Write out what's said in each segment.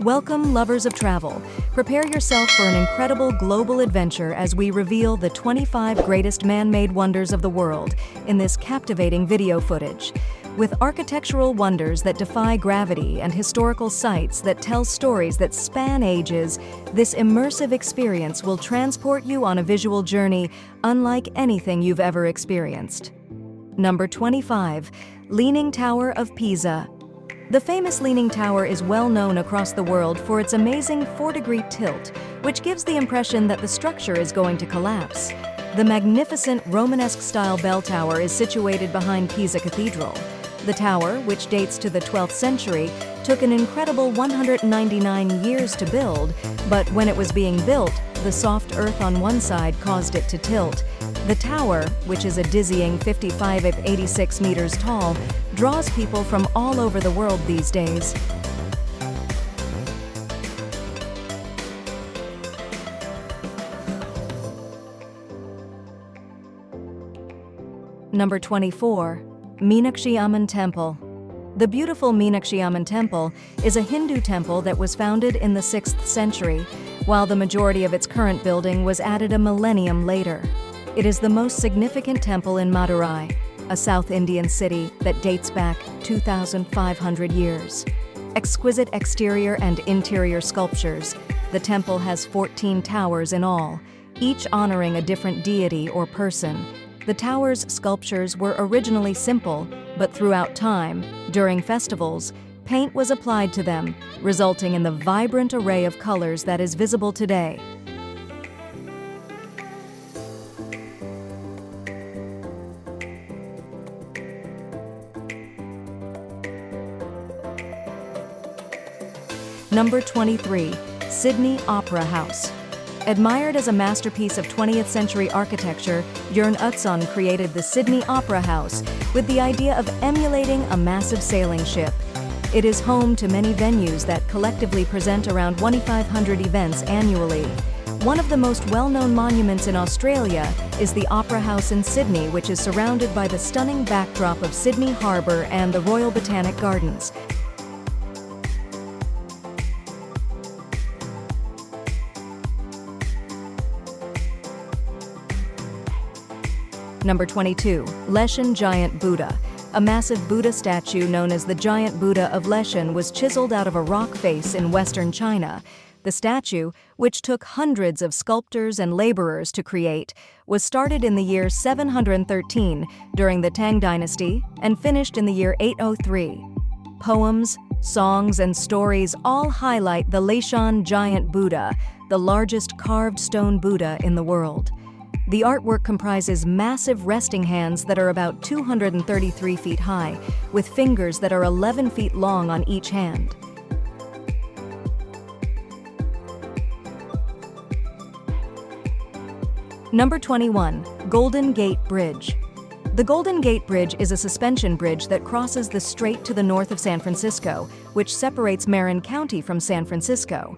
Welcome, lovers of travel. Prepare yourself for an incredible global adventure as we reveal the 25 greatest man-made wonders of the world in this captivating video footage. With architectural wonders that defy gravity and historical sites that tell stories that span ages, this immersive experience will transport you on a visual journey unlike anything you've ever experienced. Number 25. Leaning Tower of Pisa. The famous Leaning Tower is well known across the world for its amazing 4-degree tilt, which gives the impression that the structure is going to collapse. The magnificent Romanesque-style bell tower is situated behind Pisa Cathedral. The tower, which dates to the 12th century, took an incredible 199 years to build, but when it was being built, the soft earth on one side caused it to tilt. The tower, which is a dizzying 86 meters tall, draws people from all over the world these days. Number 24. Meenakshi Amman Temple. The beautiful Meenakshi Amman Temple is a Hindu temple that was founded in the 6th century, while the majority of its current building was added a millennium later. It is the most significant temple in Madurai, a South Indian city that dates back 2,500 years. Exquisite exterior and interior sculptures, the temple has 14 towers in all, each honoring a different deity or person. The tower's sculptures were originally simple, but throughout time, during festivals, paint was applied to them, resulting in the vibrant array of colors that is visible today. Number 23. Sydney Opera House. Admired as a masterpiece of 20th century architecture, Jørn Utzon created the Sydney Opera House with the idea of emulating a massive sailing ship. It is home to many venues that collectively present around 2,500 events annually. One of the most well-known monuments in Australia is the Opera House in Sydney, which is surrounded by the stunning backdrop of Sydney Harbour and the Royal Botanic Gardens. Number 22. Leshan Giant Buddha. A massive Buddha statue known as the Giant Buddha of Leshan was chiseled out of a rock face in western China. The statue, which took hundreds of sculptors and laborers to create, was started in the year 713 during the Tang Dynasty and finished in the year 803. Poems, songs, and stories all highlight the Leshan Giant Buddha, the largest carved stone Buddha in the world. The artwork comprises massive resting hands that are about 233 feet high, with fingers that are 11 feet long on each hand. Number 21. Golden Gate Bridge. The Golden Gate Bridge is a suspension bridge that crosses the strait to the north of San Francisco, which separates Marin County from San Francisco.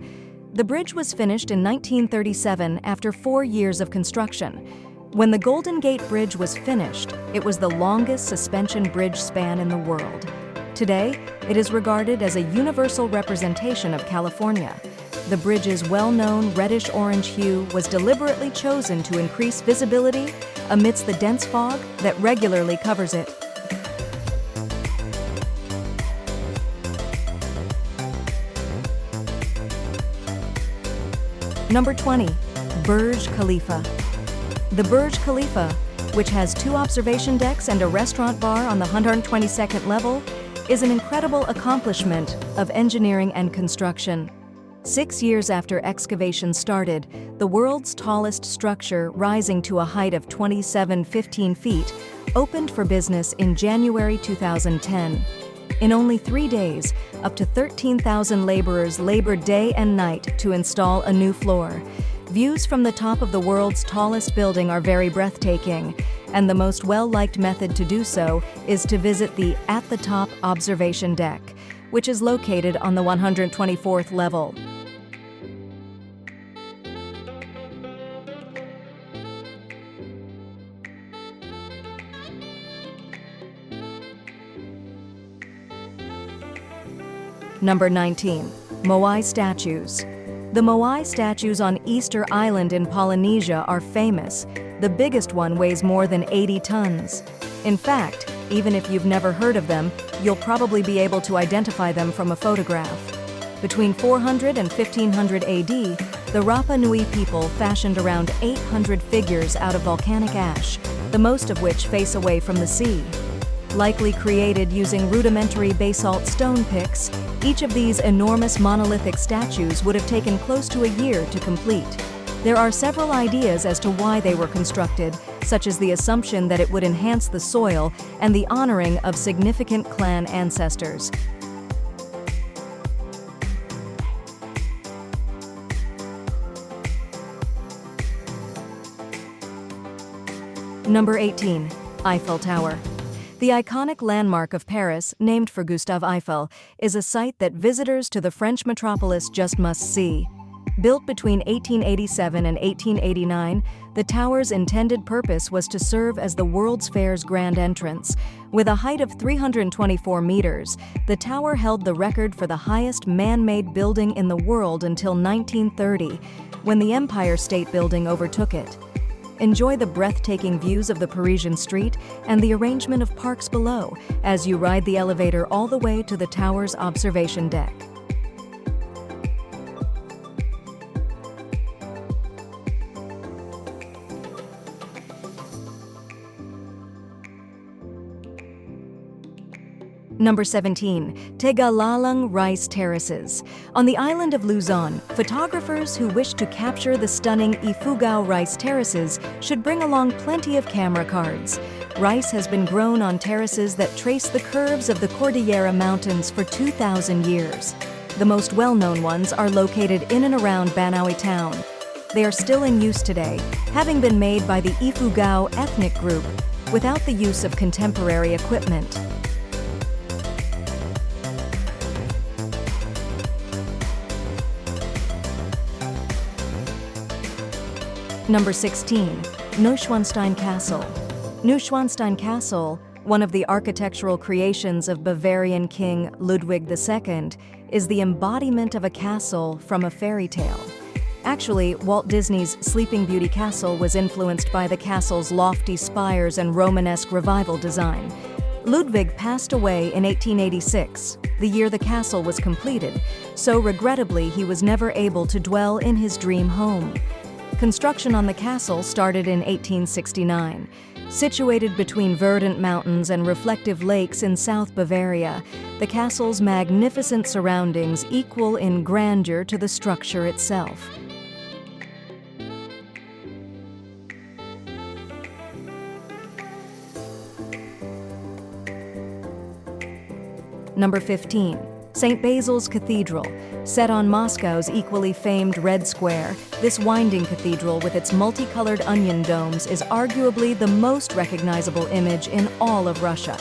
The bridge was finished in 1937 after 4 years of construction. When the Golden Gate Bridge was finished, it was the longest suspension bridge span in the world. Today, it is regarded as a universal representation of California. The bridge's well-known reddish-orange hue was deliberately chosen to increase visibility amidst the dense fog that regularly covers it. Number 20. Burj Khalifa. The Burj Khalifa, which has 2 observation decks and a restaurant bar on the 122nd level, is an incredible accomplishment of engineering and construction. 6 years after excavation started, the world's tallest structure, rising to a height of 2715 feet, opened for business in January 2010. In only 3 days, up to 13,000 laborers labored day and night to install a new floor. Views from the top of the world's tallest building are very breathtaking, and the most well-liked method to do so is to visit the At the Top observation deck, which is located on the 124th level. Number 19. Moai Statues. The Moai Statues on Easter Island in Polynesia are famous. The biggest one weighs more than 80 tons. In fact, even if you've never heard of them, you'll probably be able to identify them from a photograph. Between 400 and 1500 AD, the Rapa Nui people fashioned around 800 figures out of volcanic ash, the most of which face away from the sea. Likely created using rudimentary basalt stone picks, each of these enormous monolithic statues would have taken close to a year to complete. There are several ideas as to why they were constructed, such as the assumption that it would enhance the soil and the honoring of significant clan ancestors. Number 18. Eiffel Tower. The iconic landmark of Paris, named for Gustave Eiffel, is a site that visitors to the French metropolis just must see. Built between 1887 and 1889, the tower's intended purpose was to serve as the World's Fair's grand entrance. With a height of 324 meters, the tower held the record for the highest man-made building in the world until 1930, when the Empire State Building overtook it. Enjoy the breathtaking views of the Parisian street and the arrangement of parks below as you ride the elevator all the way to the tower's observation deck. Number 17. Tegallalang Rice Terraces. On the island of Luzon, photographers who wish to capture the stunning Ifugao rice terraces should bring along plenty of camera cards. Rice has been grown on terraces that trace the curves of the Cordillera Mountains for 2,000 years. The most well-known ones are located in and around Banaue town. They are still in use today, having been made by the Ifugao ethnic group, without the use of contemporary equipment. Number 16. Neuschwanstein Castle. Neuschwanstein Castle, one of the architectural creations of Bavarian King Ludwig II, is the embodiment of a castle from a fairy tale. Actually, Walt Disney's Sleeping Beauty Castle was influenced by the castle's lofty spires and Romanesque revival design. Ludwig passed away in 1886, the year the castle was completed, so regrettably he was never able to dwell in his dream home. Construction on the castle started in 1869. Situated between verdant mountains and reflective lakes in South Bavaria, the castle's magnificent surroundings equal in grandeur to the structure itself. Number 15. St. Basil's Cathedral. Set on Moscow's equally famed Red Square, this winding cathedral with its multicolored onion domes is arguably the most recognizable image in all of Russia.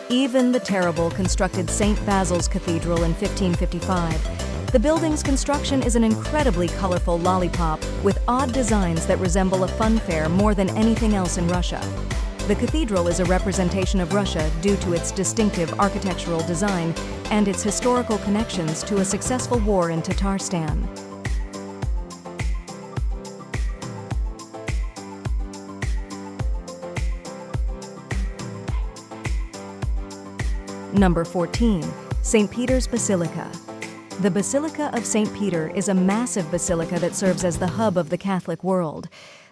Even the terrible constructed St. Basil's Cathedral in 1555. The building's construction is an incredibly colorful lollipop with odd designs that resemble a funfair more than anything else in Russia. The cathedral is a representation of Russia due to its distinctive architectural design and its historical connections to a successful war in Tatarstan. Number 14. St. Peter's Basilica. The Basilica of St. Peter is a massive basilica that serves as the hub of the Catholic world.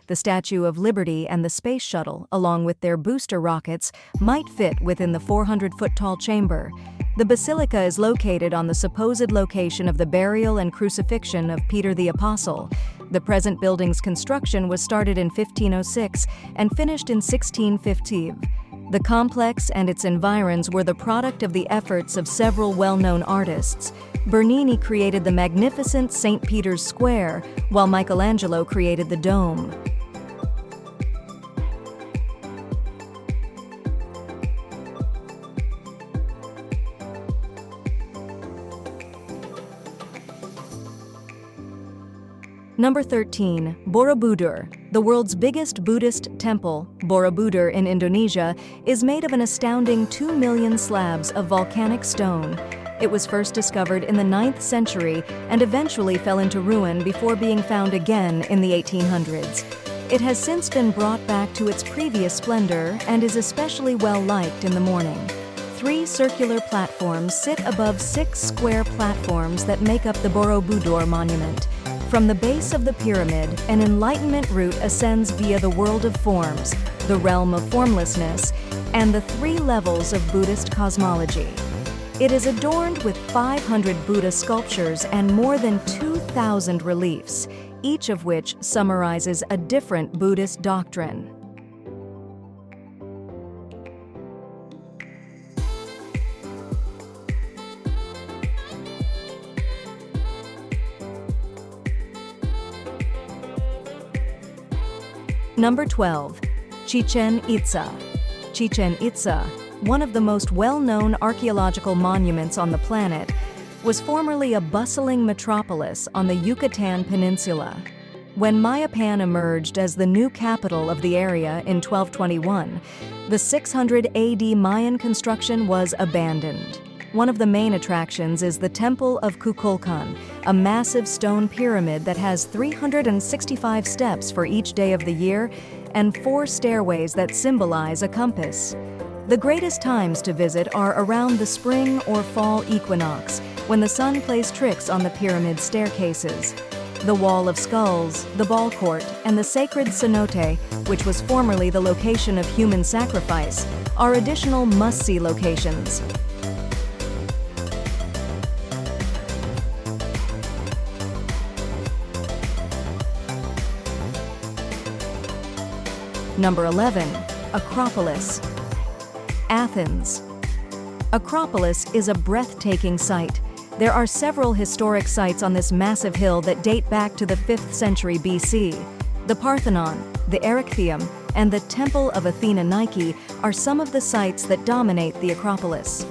The Statue of Liberty and the Space Shuttle, along with their booster rockets, might fit within the 400-foot-tall chamber. The basilica is located on the supposed location of the burial and crucifixion of Peter the Apostle. The present building's construction was started in 1506 and finished in 1650. The complex and its environs were the product of the efforts of several well-known artists. Bernini created the magnificent St. Peter's Square, while Michelangelo created the dome. Number 13. Borobudur. The world's biggest Buddhist temple, Borobudur in Indonesia, is made of an astounding 2 million slabs of volcanic stone. It was first discovered in the 9th century and eventually fell into ruin before being found again in the 1800s. It has since been brought back to its previous splendor and is especially well liked in the morning. 3 circular platforms sit above 6 square platforms that make up the Borobudur monument. From the base of the pyramid, an enlightenment route ascends via the world of forms, the realm of formlessness, and the 3 levels of Buddhist cosmology. It is adorned with 500 Buddha sculptures and more than 2,000 reliefs, each of which summarizes a different Buddhist doctrine. Number 12. Chichen Itza. Chichen Itza, one of the most well-known archaeological monuments on the planet, was formerly a bustling metropolis on the Yucatan Peninsula. When Mayapan emerged as the new capital of the area in 1221, the 600 AD Mayan construction was abandoned. One of the main attractions is the Temple of Kukulkan, a massive stone pyramid that has 365 steps for each day of the year and 4 stairways that symbolize a compass. The greatest times to visit are around the spring or fall equinox, when the sun plays tricks on the pyramid staircases. The Wall of Skulls, the Ball Court, and the sacred cenote, which was formerly the location of human sacrifice, are additional must-see locations. Number 11. Acropolis. Athens. Acropolis is a breathtaking sight. There are several historic sites on this massive hill that date back to the 5th century BC. The Parthenon, the Erechtheum, and the Temple of Athena Nike are some of the sites that dominate the Acropolis.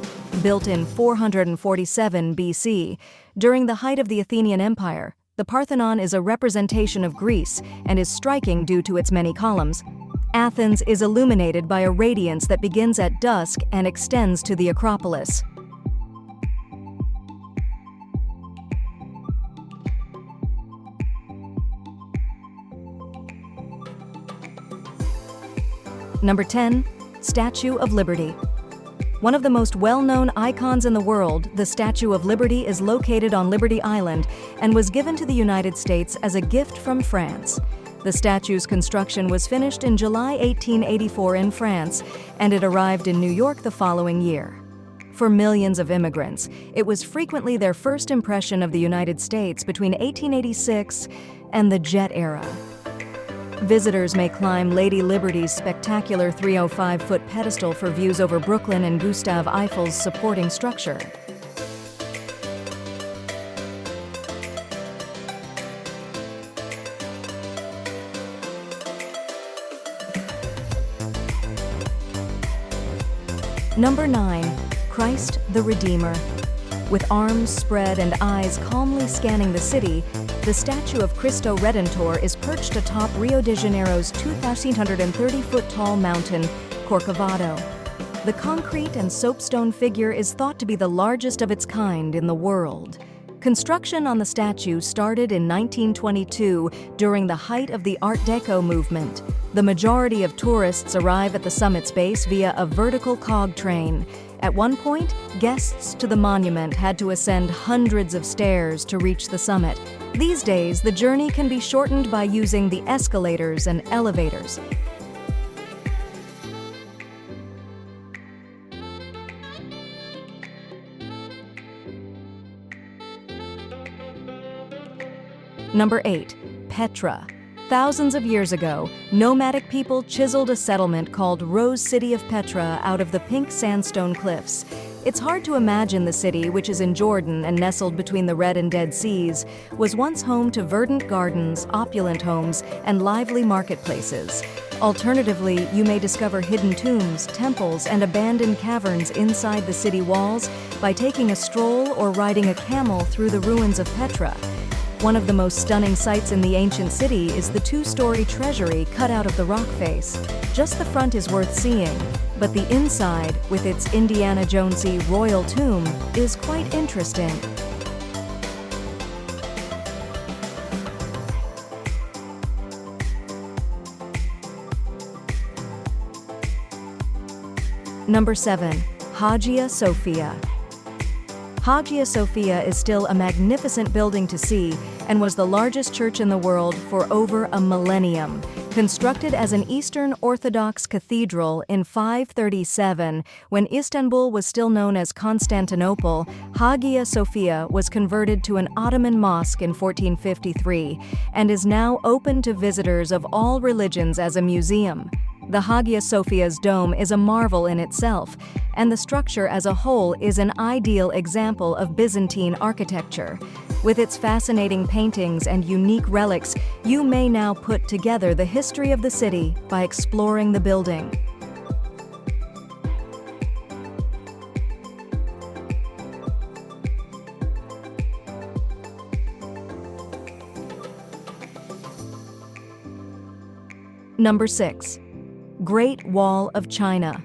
Built in 447 BC, during the height of the Athenian Empire, the Parthenon is a representation of Greece and is striking due to its many columns. Athens is illuminated by a radiance that begins at dusk and extends to the Acropolis. Number 10. Statue of Liberty. One of the most well-known icons in the world, the Statue of Liberty is located on Liberty Island and was given to the United States as a gift from France. The statue's construction was finished in July 1884 in France, and it arrived in New York the following year. For millions of immigrants, it was frequently their first impression of the United States between 1886 and the Jet era. Visitors may climb Lady Liberty's spectacular 305-foot pedestal for views over Brooklyn and Gustave Eiffel's supporting structure. Number 9. Christ the Redeemer. With arms spread and eyes calmly scanning the city, the statue of Cristo Redentor is perched atop Rio de Janeiro's 2,830-foot-tall mountain, Corcovado. The concrete and soapstone figure is thought to be the largest of its kind in the world. Construction on the statue started in 1922 during the height of the Art Deco movement. The majority of tourists arrive at the summit's base via a vertical cog train. At one point, guests to the monument had to ascend hundreds of stairs to reach the summit. These days, the journey can be shortened by using the escalators and elevators. Number 8. Petra. Thousands of years ago, nomadic people chiseled a settlement called Rose City of Petra out of the pink sandstone cliffs. It's hard to imagine the city, which is in Jordan and nestled between the Red and Dead Seas, was once home to verdant gardens, opulent homes, and lively marketplaces. Alternatively, you may discover hidden tombs, temples, and abandoned caverns inside the city walls by taking a stroll or riding a camel through the ruins of Petra. One of the most stunning sights in the ancient city is the two-story treasury cut out of the rock face. Just the front is worth seeing, but the inside, with its Indiana Jonesy royal tomb, is quite interesting. Number 7. Hagia Sophia. Hagia Sophia is still a magnificent building to see and was the largest church in the world for over a millennium. Constructed as an Eastern Orthodox cathedral in 537, when Istanbul was still known as Constantinople, Hagia Sophia was converted to an Ottoman mosque in 1453 and is now open to visitors of all religions as a museum. The Hagia Sophia's dome is a marvel in itself, and the structure as a whole is an ideal example of Byzantine architecture. With its fascinating paintings and unique relics, you may now put together the history of the city by exploring the building. Number 6. Great Wall of China.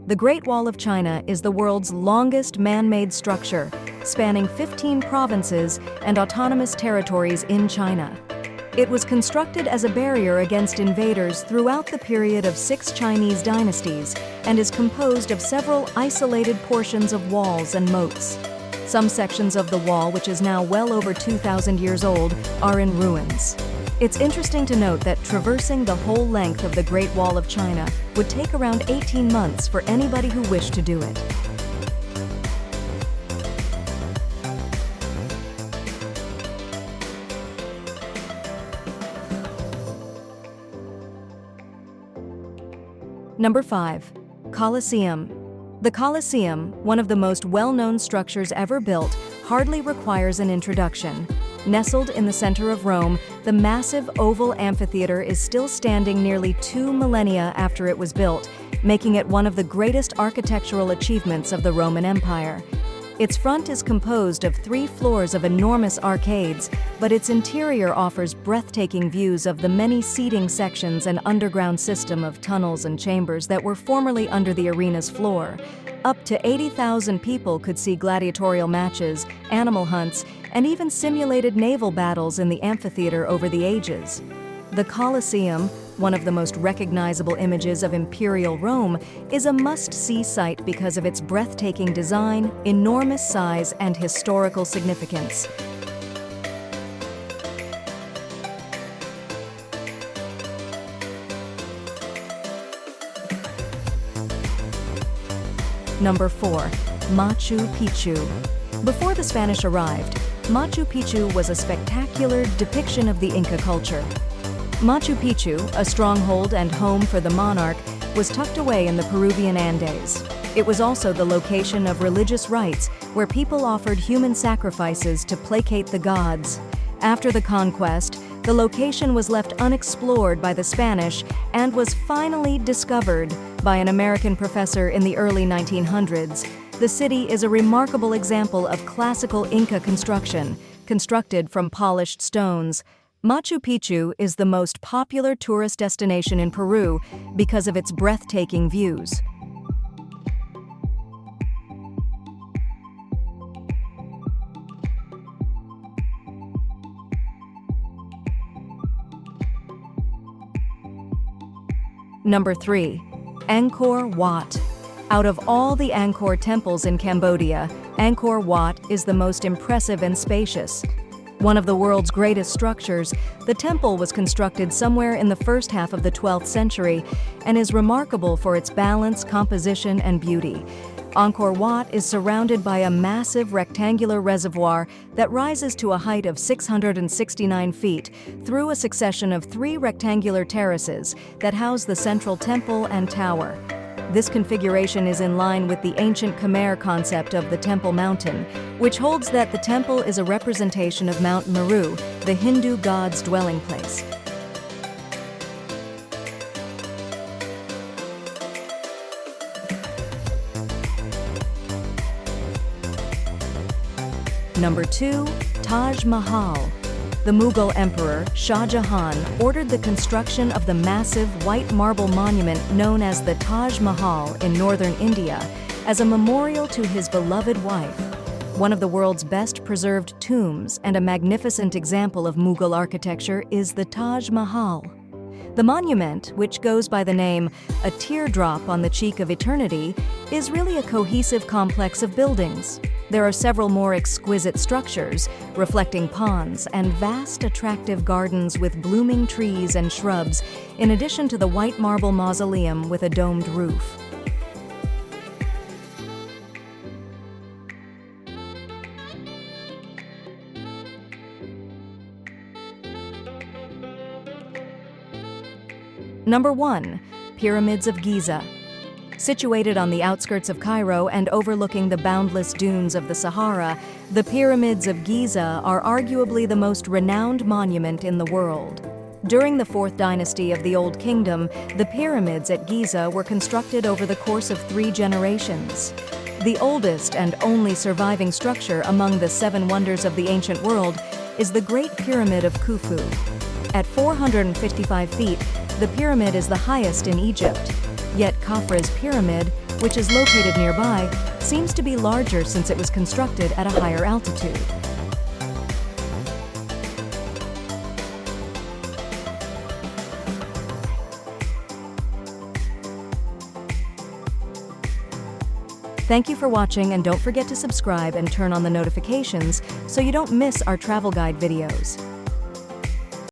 The Great Wall of China is the world's longest man-made structure, spanning 15 provinces and autonomous territories in China. It was constructed as a barrier against invaders throughout the period of 6 Chinese dynasties and is composed of several isolated portions of walls and moats. Some sections of the wall, which is now well over 2,000 years old, are in ruins. It's interesting to note that traversing the whole length of the Great Wall of China would take around 18 months for anybody who wished to do it. Number 5. Colosseum. The Colosseum, one of the most well-known structures ever built, hardly requires an introduction. Nestled in the center of Rome, the massive oval amphitheater is still standing nearly 2 millennia after it was built, making it one of the greatest architectural achievements of the Roman Empire. Its front is composed of 3 floors of enormous arcades, but its interior offers breathtaking views of the many seating sections and underground system of tunnels and chambers that were formerly under the arena's floor. Up to 80,000 people could see gladiatorial matches, animal hunts, and even simulated naval battles in the amphitheater over the ages. The Colosseum, one of the most recognizable images of imperial Rome, is a must-see sight because of its breathtaking design, enormous size, and historical significance. Number 4. Machu Picchu. Before the Spanish arrived, Machu Picchu was a spectacular depiction of the Inca culture. Machu Picchu, a stronghold and home for the monarch, was tucked away in the Peruvian Andes. It was also the location of religious rites where people offered human sacrifices to placate the gods. After the conquest, the location was left unexplored by the Spanish and was finally discovered by an American professor in the early 1900s. The city is a remarkable example of classical Inca construction, constructed from polished stones. Machu Picchu is the most popular tourist destination in Peru because of its breathtaking views. Number 3. Angkor Wat. Out of all the Angkor temples in Cambodia, Angkor Wat is the most impressive and spacious. One of the world's greatest structures, the temple was constructed somewhere in the first half of the 12th century and is remarkable for its balance, composition, and beauty. Angkor Wat is surrounded by a massive rectangular reservoir that rises to a height of 669 feet through a succession of 3 rectangular terraces that house the central temple and tower. This configuration is in line with the ancient Khmer concept of the Temple Mountain, which holds that the temple is a representation of Mount Meru, the Hindu god's dwelling place. Number 2. Taj Mahal. The Mughal Emperor Shah Jahan ordered the construction of the massive white marble monument known as the Taj Mahal in northern India as a memorial to his beloved wife. One of the world's best preserved tombs and a magnificent example of Mughal architecture is the Taj Mahal. The monument, which goes by the name A Teardrop on the Cheek of Eternity, is really a cohesive complex of buildings. There are several more exquisite structures, reflecting ponds and vast attractive gardens with blooming trees and shrubs, in addition to the white marble mausoleum with a domed roof. Number 1. Pyramids of Giza. Situated on the outskirts of Cairo and overlooking the boundless dunes of the Sahara, the Pyramids of Giza are arguably the most renowned monument in the world. During the 4th dynasty of the Old Kingdom, the pyramids at Giza were constructed over the course of 3 generations. The oldest and only surviving structure among the 7 wonders of the ancient world is the Great Pyramid of Khufu. At 455 feet, the pyramid is the highest in Egypt. Yet Khafra's pyramid, which is located nearby, seems to be larger since it was constructed at a higher altitude. Thank you for watching, and don't forget to subscribe and turn on the notifications so you don't miss our travel guide videos.